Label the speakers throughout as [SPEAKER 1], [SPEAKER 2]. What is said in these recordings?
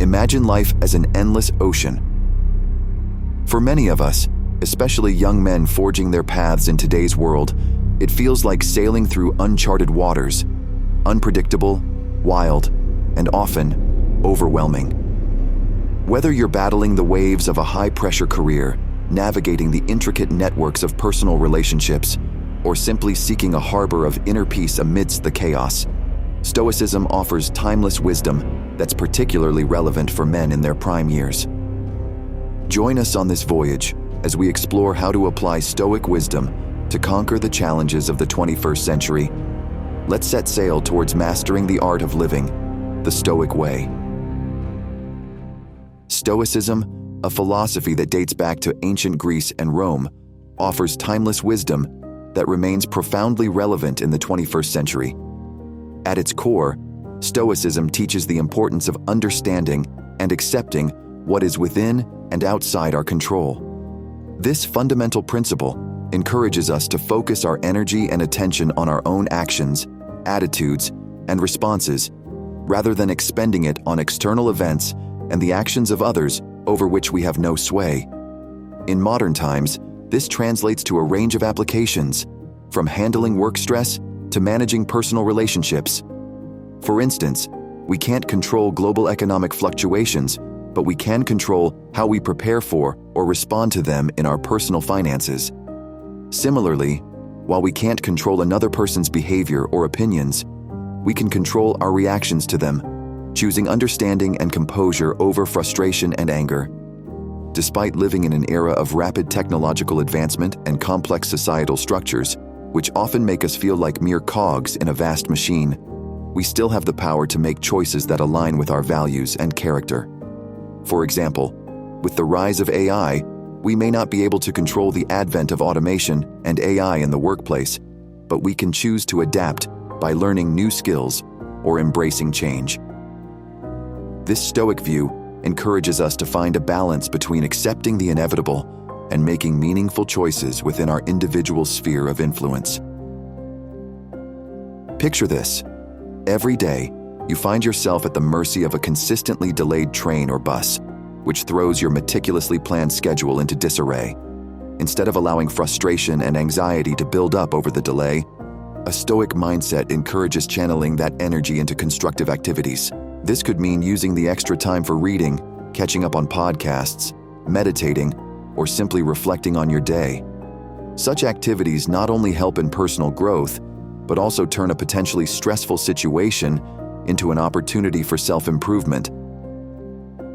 [SPEAKER 1] Imagine life as an endless ocean. For many of us, especially young men forging their paths in today's world, it feels like sailing through uncharted waters, unpredictable, wild, and often overwhelming. Whether you're battling the waves of a high-pressure career, navigating the intricate networks of personal relationships, or simply seeking a harbor of inner peace amidst the chaos, Stoicism offers timeless wisdom that's particularly relevant for men in their prime years. Join us on this voyage as we explore how to apply Stoic wisdom to conquer the challenges of the 21st century. Let's set sail towards mastering the art of living the Stoic way. Stoicism, a philosophy that dates back to ancient Greece and Rome, offers timeless wisdom that remains profoundly relevant in the 21st century. At its core, Stoicism teaches the importance of understanding and accepting what is within and outside our control. This fundamental principle encourages us to focus our energy and attention on our own actions, attitudes, and responses, rather than expending it on external events and the actions of others over which we have no sway. In modern times, this translates to a range of applications, from handling work stress to managing personal relationships. For instance, we can't control global economic fluctuations, but we can control how we prepare for or respond to them in our personal finances. Similarly, while we can't control another person's behavior or opinions, we can control our reactions to them, choosing understanding and composure over frustration and anger. Despite living in an era of rapid technological advancement and complex societal structures, which often make us feel like mere cogs in a vast machine, we still have the power to make choices that align with our values and character. For example, with the rise of AI, we may not be able to control the advent of automation and AI in the workplace, but we can choose to adapt by learning new skills or embracing change. This Stoic view encourages us to find a balance between accepting the inevitable and making meaningful choices within our individual sphere of influence. Picture this. Every day, you find yourself at the mercy of a consistently delayed train or bus, which throws your meticulously planned schedule into disarray. Instead of allowing frustration and anxiety to build up over the delay, a Stoic mindset encourages channeling that energy into constructive activities. This could mean using the extra time for reading, catching up on podcasts, meditating, or simply reflecting on your day. Such activities not only help in personal growth, but also turn a potentially stressful situation into an opportunity for self-improvement.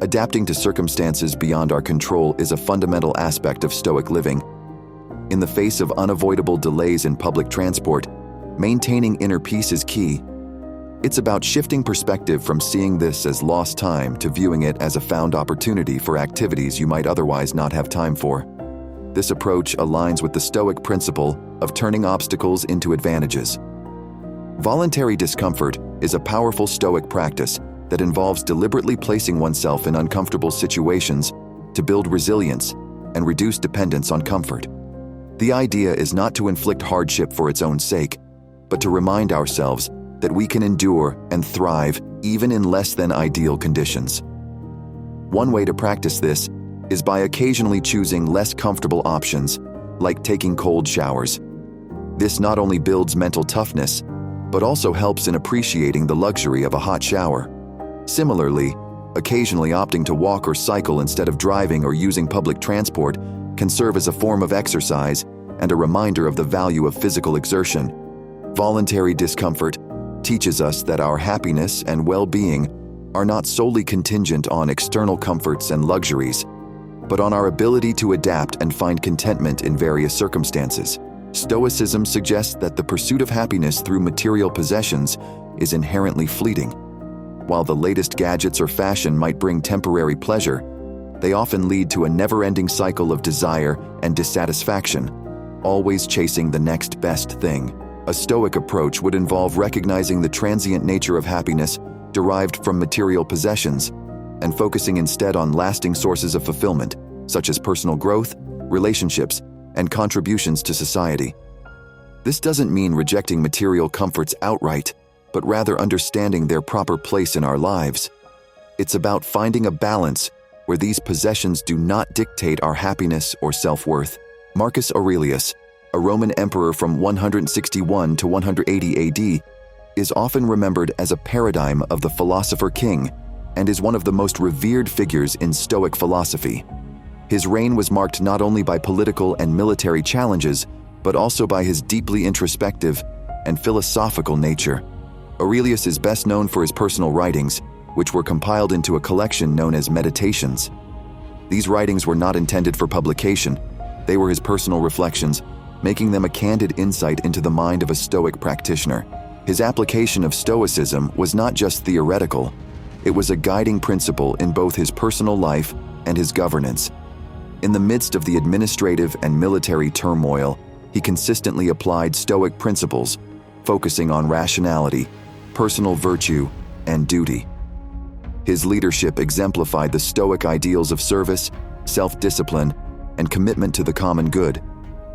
[SPEAKER 1] Adapting to circumstances beyond our control is a fundamental aspect of Stoic living. In the face of unavoidable delays in public transport, maintaining inner peace is key. It's about shifting perspective from seeing this as lost time to viewing it as a found opportunity for activities you might otherwise not have time for. This approach aligns with the Stoic principle of turning obstacles into advantages. Voluntary discomfort is a powerful Stoic practice that involves deliberately placing oneself in uncomfortable situations to build resilience and reduce dependence on comfort. The idea is not to inflict hardship for its own sake, but to remind ourselves that we can endure and thrive even in less than ideal conditions. One way to practice this is by occasionally choosing less comfortable options, like taking cold showers. This not only builds mental toughness, but also helps in appreciating the luxury of a hot shower. Similarly, occasionally opting to walk or cycle instead of driving or using public transport can serve as a form of exercise and a reminder of the value of physical exertion. Voluntary discomfort teaches us that our happiness and well-being are not solely contingent on external comforts and luxuries, but on our ability to adapt and find contentment in various circumstances. Stoicism suggests that the pursuit of happiness through material possessions is inherently fleeting. While the latest gadgets or fashion might bring temporary pleasure, they often lead to a never-ending cycle of desire and dissatisfaction, always chasing the next best thing. A Stoic approach would involve recognizing the transient nature of happiness derived from material possessions and focusing instead on lasting sources of fulfillment, such as personal growth, relationships, and contributions to society. This doesn't mean rejecting material comforts outright, but rather understanding their proper place in our lives. It's about finding a balance where these possessions do not dictate our happiness or self-worth. Marcus Aurelius, a Roman emperor from 161 to 180 AD, is often remembered as a paradigm of the philosopher king and is one of the most revered figures in Stoic philosophy. His reign was marked not only by political and military challenges, but also by his deeply introspective and philosophical nature. Aurelius is best known for his personal writings, which were compiled into a collection known as Meditations. These writings were not intended for publication. They were his personal reflections, making them a candid insight into the mind of a Stoic practitioner. His application of Stoicism was not just theoretical, it was a guiding principle in both his personal life and his governance. In the midst of the administrative and military turmoil, he consistently applied Stoic principles, focusing on rationality, personal virtue, and duty. His leadership exemplified the Stoic ideals of service, self-discipline, and commitment to the common good,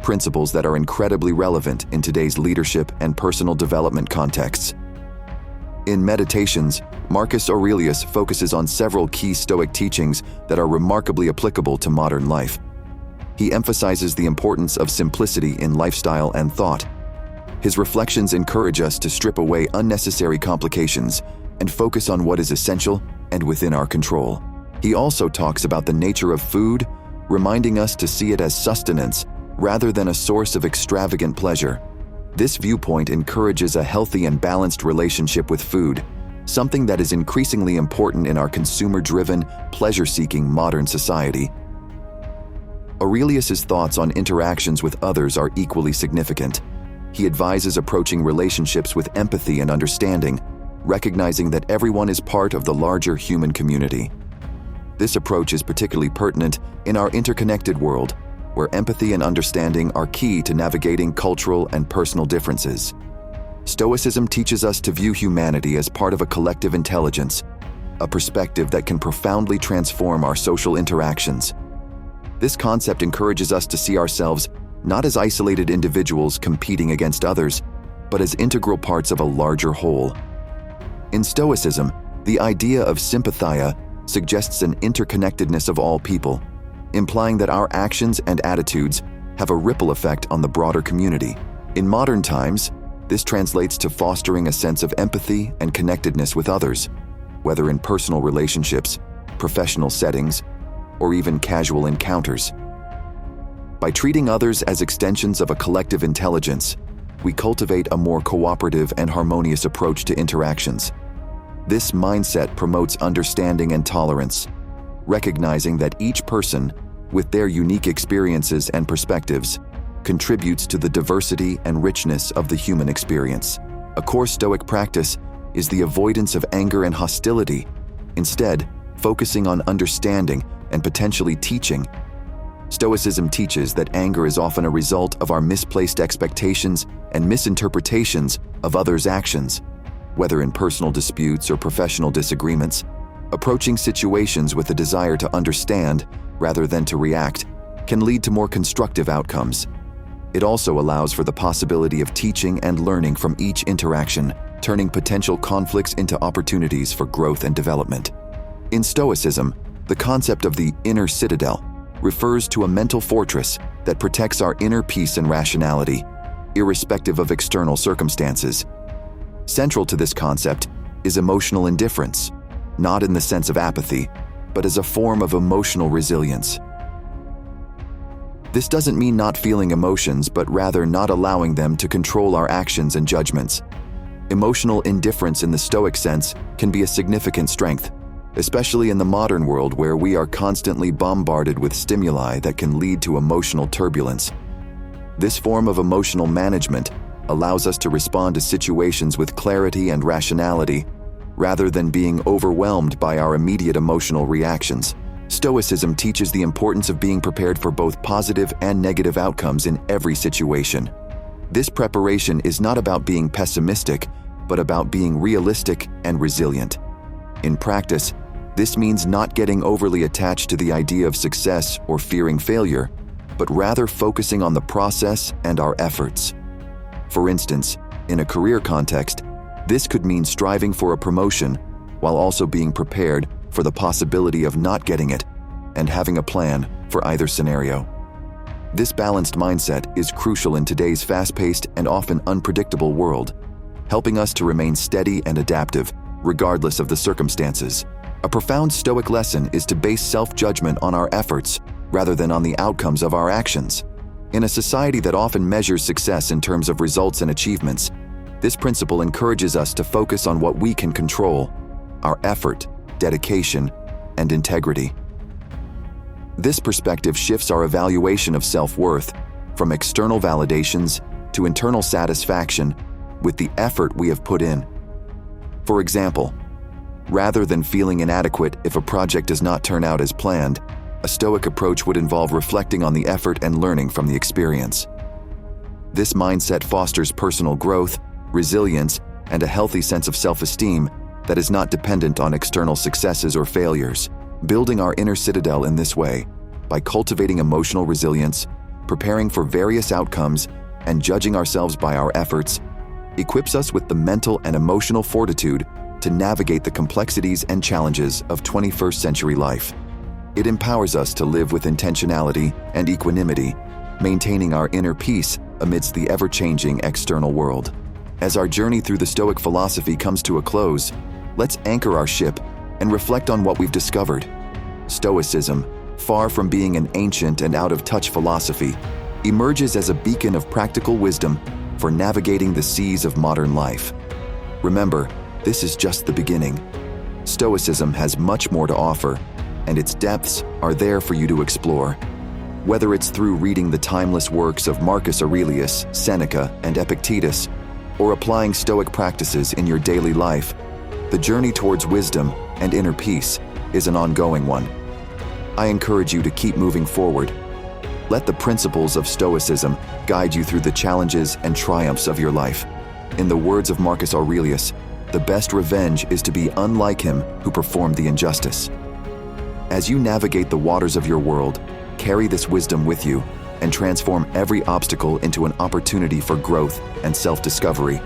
[SPEAKER 1] principles that are incredibly relevant in today's leadership and personal development contexts. In Meditations, Marcus Aurelius focuses on several key Stoic teachings that are remarkably applicable to modern life. He emphasizes the importance of simplicity in lifestyle and thought. His reflections encourage us to strip away unnecessary complications and focus on what is essential and within our control. He also talks about the nature of food, reminding us to see it as sustenance rather than a source of extravagant pleasure. This viewpoint encourages a healthy and balanced relationship with food, something that is increasingly important in our consumer-driven, pleasure-seeking modern society. Aurelius's thoughts on interactions with others are equally significant. He advises approaching relationships with empathy and understanding, recognizing that everyone is part of the larger human community. This approach is particularly pertinent in our interconnected world, where empathy and understanding are key to navigating cultural and personal differences. Stoicism teaches us to view humanity as part of a collective intelligence, a perspective that can profoundly transform our social interactions. This concept encourages us to see ourselves not as isolated individuals competing against others, but as integral parts of a larger whole. In Stoicism, the idea of sympathia suggests an interconnectedness of all people, implying that our actions and attitudes have a ripple effect on the broader community. In modern times, this translates to fostering a sense of empathy and connectedness with others, whether in personal relationships, professional settings, or even casual encounters. By treating others as extensions of a collective intelligence, we cultivate a more cooperative and harmonious approach to interactions. This mindset promotes understanding and tolerance, recognizing that each person, with their unique experiences and perspectives, contributes to the diversity and richness of the human experience. A core Stoic practice is the avoidance of anger and hostility, instead focusing on understanding and potentially teaching. Stoicism teaches that anger is often a result of our misplaced expectations and misinterpretations of others' actions, whether in personal disputes or professional disagreements. Approaching situations with a desire to understand rather than to react can lead to more constructive outcomes. It also allows for the possibility of teaching and learning from each interaction, turning potential conflicts into opportunities for growth and development. In Stoicism, the concept of the Inner Citadel refers to a mental fortress that protects our inner peace and rationality, irrespective of external circumstances. Central to this concept is emotional indifference, not in the sense of apathy, but as a form of emotional resilience. This doesn't mean not feeling emotions, but rather not allowing them to control our actions and judgments. Emotional indifference in the Stoic sense can be a significant strength, especially in the modern world where we are constantly bombarded with stimuli that can lead to emotional turbulence. This form of emotional management allows us to respond to situations with clarity and rationality, rather than being overwhelmed by our immediate emotional reactions. Stoicism teaches the importance of being prepared for both positive and negative outcomes in every situation. This preparation is not about being pessimistic, but about being realistic and resilient. In practice, this means not getting overly attached to the idea of success or fearing failure, but rather focusing on the process and our efforts. For instance, in a career context, this could mean striving for a promotion while also being prepared for the possibility of not getting it and having a plan for either scenario. This balanced mindset is crucial in today's fast-paced and often unpredictable world, helping us to remain steady and adaptive regardless of the circumstances. A profound Stoic lesson is to base self-judgment on our efforts rather than on the outcomes of our actions. In a society that often measures success in terms of results and achievements, this principle encourages us to focus on what we can control: our effort, dedication, and integrity. This perspective shifts our evaluation of self-worth from external validations to internal satisfaction with the effort we have put in. For example, rather than feeling inadequate if a project does not turn out as planned, a Stoic approach would involve reflecting on the effort and learning from the experience. This mindset fosters personal growth, resilience, and a healthy sense of self-esteem that is not dependent on external successes or failures. Building our inner citadel in this way, by cultivating emotional resilience, preparing for various outcomes, and judging ourselves by our efforts, equips us with the mental and emotional fortitude to navigate the complexities and challenges of 21st century life. It empowers us to live with intentionality and equanimity, maintaining our inner peace amidst the ever-changing external world. As our journey through the Stoic philosophy comes to a close, let's anchor our ship and reflect on what we've discovered. Stoicism, far from being an ancient and out-of-touch philosophy, emerges as a beacon of practical wisdom for navigating the seas of modern life. Remember, this is just the beginning. Stoicism has much more to offer, and its depths are there for you to explore. Whether it's through reading the timeless works of Marcus Aurelius, Seneca, and Epictetus, or applying Stoic practices in your daily life, the journey towards wisdom and inner peace is an ongoing one. I encourage you to keep moving forward. Let the principles of Stoicism guide you through the challenges and triumphs of your life. In the words of Marcus Aurelius, the best revenge is to be unlike him who performed the injustice. As you navigate the waters of your world, carry this wisdom with you and transform every obstacle into an opportunity for growth and self-discovery.